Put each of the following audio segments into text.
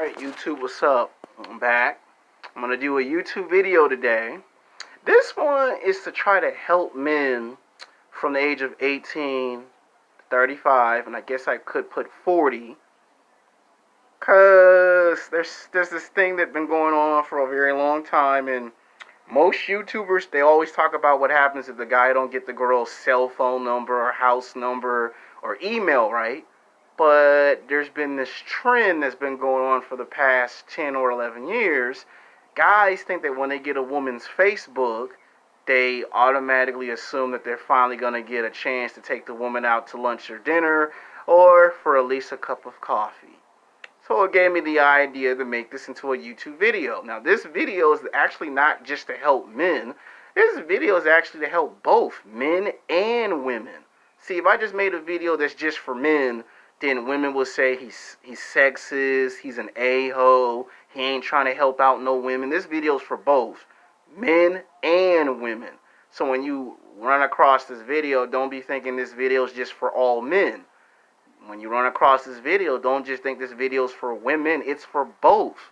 Alright, YouTube, what's up? I'm back. I'm gonna do a YouTube video today. This one is to try to help men from the age of 18 to 35, and I guess I could put 40, cause there's this thing that's been going on for a very long time, and most YouTubers, they always talk about what happens if the guy don't get the girl's cell phone number or house number or email right. But there's been this trend that's been going on for the past 10 or 11 years. Guys think that when they get a woman's Facebook, they automatically assume that they're finally going to get a chance to take the woman out to lunch or dinner or for at least a cup of coffee. So it gave me the idea to make this into a YouTube video. Now, this video is actually not just to help men. This video is actually to help both men and women. See, if I just made a video that's just for men, then women will say he's sexist, he's an a-hole, he ain't trying to help out no women. This video is for both men and women. So when you run across this video, don't be thinking this video is just for all men. When you run across this video, don't just think this video is for women. It's for both.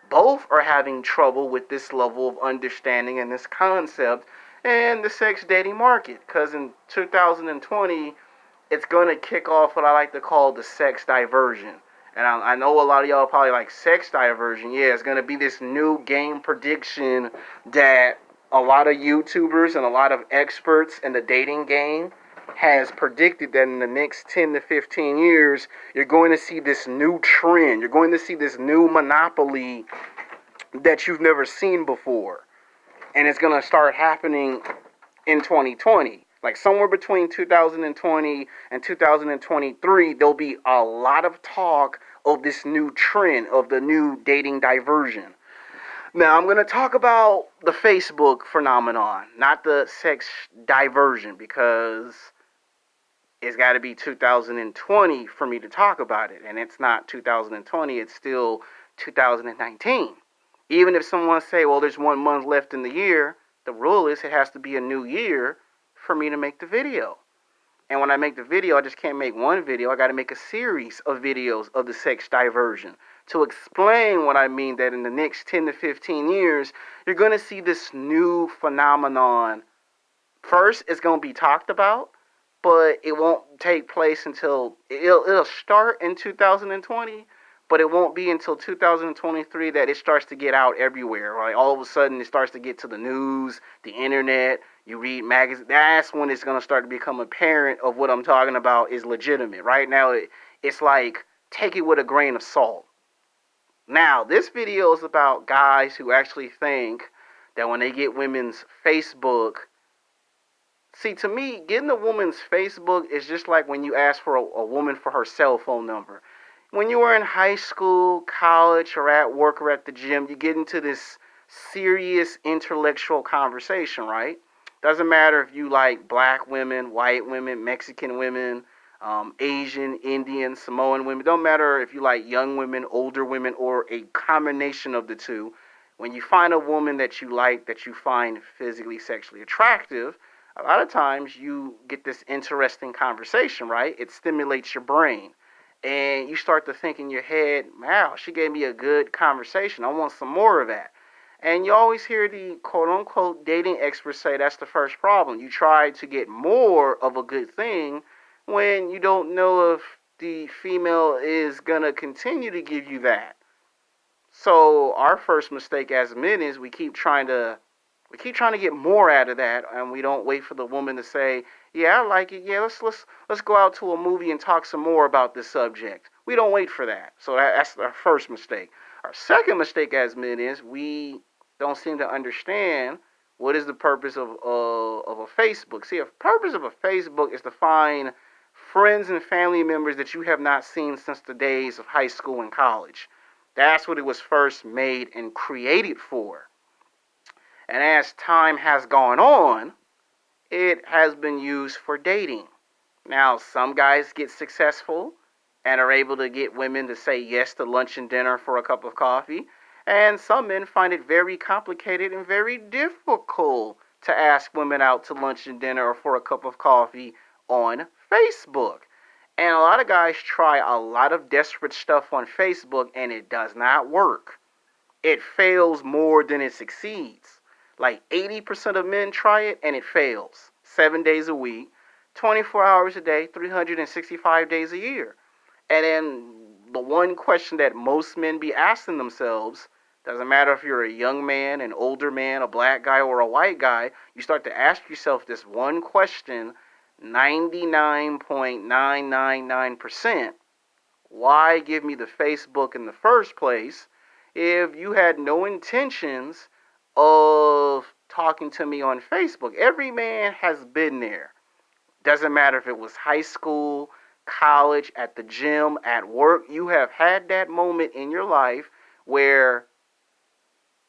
Both are having trouble with this level of understanding and this concept and the sex dating market. Because in 2020, it's going to kick off what I like to call the sex diversion. And I know a lot of y'all probably like sex diversion. Yeah, it's going to be this new game prediction that a lot of YouTubers and a lot of experts in the dating game has predicted that in the next 10 to 15 years, you're going to see this new trend. You're going to see this new monopoly that you've never seen before. And it's going to start happening in 2020. Like somewhere between 2020 and 2023, there'll be a lot of talk of this new trend, of the new dating diversion. Now, I'm going to talk about the Facebook phenomenon, not the sex diversion, because it's got to be 2020 for me to talk about it. And it's not 2020, it's still 2019. Even if someone say, well, there's 1 month left in the year, the rule is it has to be a new year for me to make the video. And when I make the video, I just can't make one video. I got to make a series of videos of the sex diversion to explain what I mean, that in the next 10 to 15 years, you're going to see this new phenomenon. First, it's going to be talked about, but it won't take place until, it'll start in 2020, but it won't be until 2023 that it starts to get out everywhere. Right? All of a sudden, it starts to get to the news, the internet, you read magazines. That's when it's going to start to become apparent of what I'm talking about is legitimate. Right now, it's like, take it with a grain of salt. Now, this video is about guys who actually think that when they get women's Facebook, see, to me, getting a woman's Facebook is just like when you ask for a woman for her cell phone number. When you were in high school, college, or at work or at the gym, you get into this serious intellectual conversation, right? Doesn't matter if you like black women, white women, Mexican women, Asian, Indian, Samoan women. Don't matter if you like young women, older women, or a combination of the two. When you find a woman that you like, that you find physically, sexually attractive, a lot of times you get this interesting conversation, right? It stimulates your brain. And you start to think in your head, wow, she gave me a good conversation. I want some more of that. And you always hear the quote-unquote dating experts say that's the first problem. You try to get more of a good thing when you don't know if the female is going to continue to give you that. So our first mistake as men is we keep trying to get more out of that, and we don't wait for the woman to say, yeah, I like it. Yeah, let's go out to a movie and talk some more about this subject. We don't wait for that. So that's our first mistake. Our second mistake as men is we don't seem to understand what is the purpose of a Facebook. See, the purpose of a Facebook is to find friends and family members that you have not seen since the days of high school and college. That's what it was first made and created for. And as time has gone on, it has been used for dating. Now, some guys get successful and are able to get women to say yes to lunch and dinner for a cup of coffee. And some men find it very complicated and very difficult to ask women out to lunch and dinner or for a cup of coffee on Facebook. And a lot of guys try a lot of desperate stuff on Facebook and it does not work. It fails more than it succeeds. Like 80% of men try it and it fails. 7 days a week, 24 hours a day, 365 days a year. And then the one question that most men be asking themselves, doesn't matter if you're a young man, an older man, a black guy, or a white guy, you start to ask yourself this one question 99.999%. Why give me the Facebook in the first place if you had no intentions of talking to me on Facebook? Every man has been there. Doesn't matter if it was high school, college, at the gym, at work. You have had that moment in your life where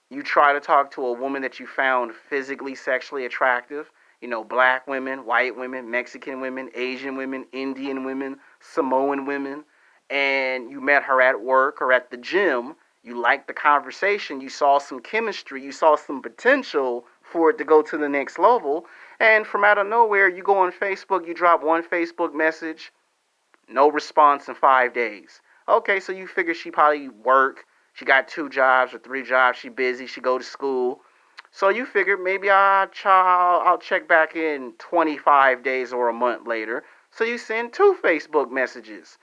you try to talk to a woman that you found physically, sexually attractive. You know, black women, white women, Mexican women, Asian women, Indian women, Samoan women. And you met her at work or at the gym. You liked the conversation. You saw some chemistry. You saw some potential for it to go to the next level. And from out of nowhere, you go on Facebook, you drop one Facebook message, no response in 5 days. Okay, so you figure she probably work. She got 2 jobs or 3 jobs. She busy. She go to school. So you figure maybe I'll check back in 25 days or a month later. So you send 2 Facebook messages.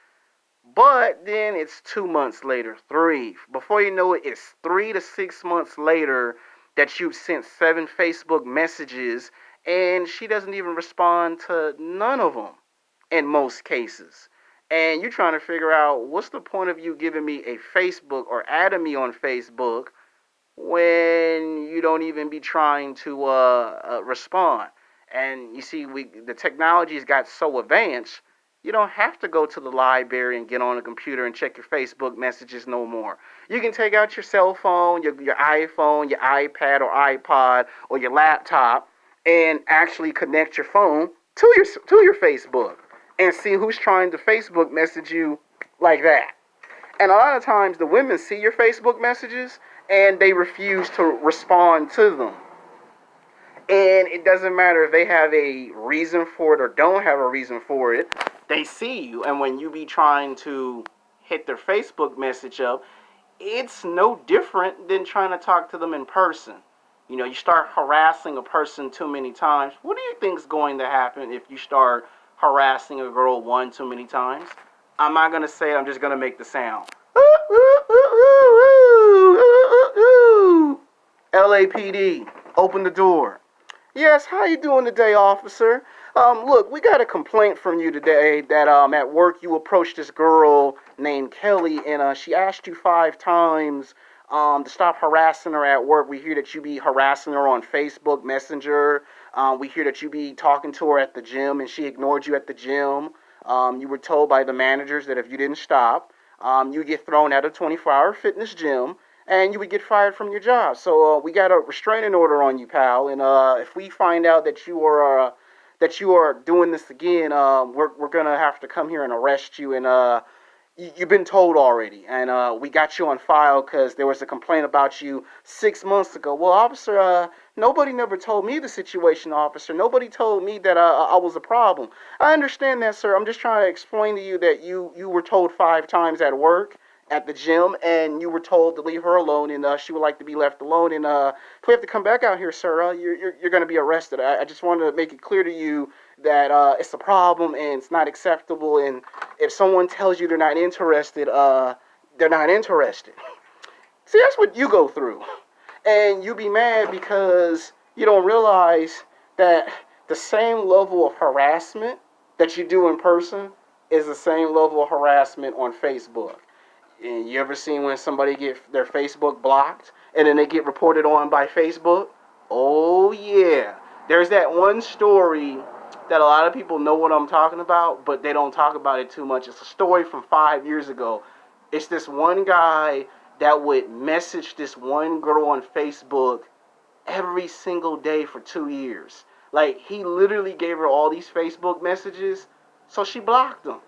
But then it's 2 months later, three. Before you know it, it's 3 to 6 months later that you've sent 7 Facebook messages and she doesn't even respond to none of them in most cases. And you're trying to figure out what's the point of you giving me a Facebook or adding me on Facebook when you don't even be trying to respond. And you see, the technology's got so advanced, you don't have to go to the library and get on a computer and check your Facebook messages no more. You can take out your cell phone, your iPhone, your iPad or iPod or your laptop and actually connect your phone to your Facebook and see who's trying to Facebook message you like that. And a lot of times the women see your Facebook messages and they refuse to respond to them. And it doesn't matter if they have a reason for it or don't have a reason for it. They see you, and when you be trying to hit their Facebook message up, it's no different than trying to talk to them in person. You know, you start harassing a person too many times. What do you think is going to happen if you start harassing a girl one too many times? I'm not going to say it, I'm just going to make the sound. LAPD, open the door. Yes, how you doing today, officer? Look, we got a complaint from you today that at work you approached this girl named Kelly and she asked you 5 times to stop harassing her at work. We hear that you be harassing her on Facebook Messenger. We hear that you be talking to her at the gym and she ignored you at the gym. You were told by the managers that if you didn't stop, you would get thrown out of 24-hour fitness gym and you would get fired from your job. So we got a restraining order on you, pal. And if we find out that you are doing this again, we're gonna have to come here and arrest you. And you've been told already. And we got you on file because there was a complaint about you 6 months ago. Well, officer, nobody never told me the situation, officer. Nobody told me that I was a problem. I understand that, sir. I'm just trying to explain to you that you were told 5 times at work, at the gym, and you were told to leave her alone, and she would like to be left alone. And if we have to come back out here, sir, you're going to be arrested. I just wanted to make it clear to you that it's a problem and it's not acceptable. And if someone tells you they're not interested, they're not interested. See, that's what you go through. And you be mad because you don't realize that the same level of harassment that you do in person is the same level of harassment on Facebook. And you ever seen when somebody get their Facebook blocked and then they get reported on by Facebook? Oh yeah. There's that one story that a lot of people know what I'm talking about, but they don't talk about it too much. It's a story from 5 years ago. It's this one guy that would message this one girl on Facebook every single day for 2 years. Like, he literally gave her all these Facebook messages, so she blocked him.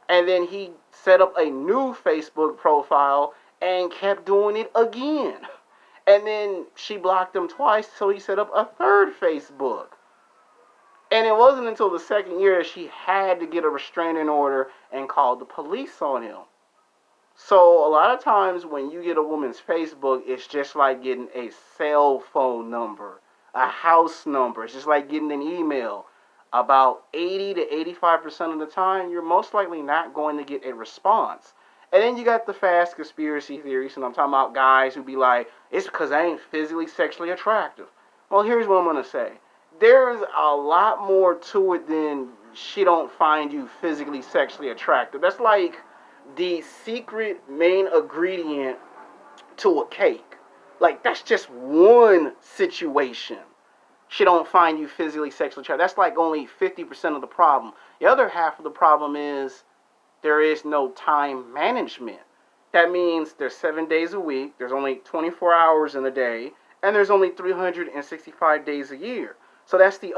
And then he set up a new Facebook profile and kept doing it again. And then she blocked him twice, so he set up a third Facebook. And it wasn't until the second year that she had to get a restraining order and called the police on him. So a lot of times when you get a woman's Facebook, it's just like getting a cell phone number, a house number. It's just like getting an email. About 80 to 85% of the time, you're most likely not going to get a response. And then you got the fast conspiracy theories, and I'm talking about guys who be like, it's because I ain't physically sexually attractive. Well, here's what I'm going to say. There's a lot more to it than she don't find you physically sexually attractive. That's like the secret main ingredient to a cake. Like, that's just one situation. She don't find you physically sexually attractive. That's like only 50% of the problem. The other half of the problem is there is no time management. That means there's 7 days a week, there's only 24 hours in a day, and there's only 365 days a year. So that's the other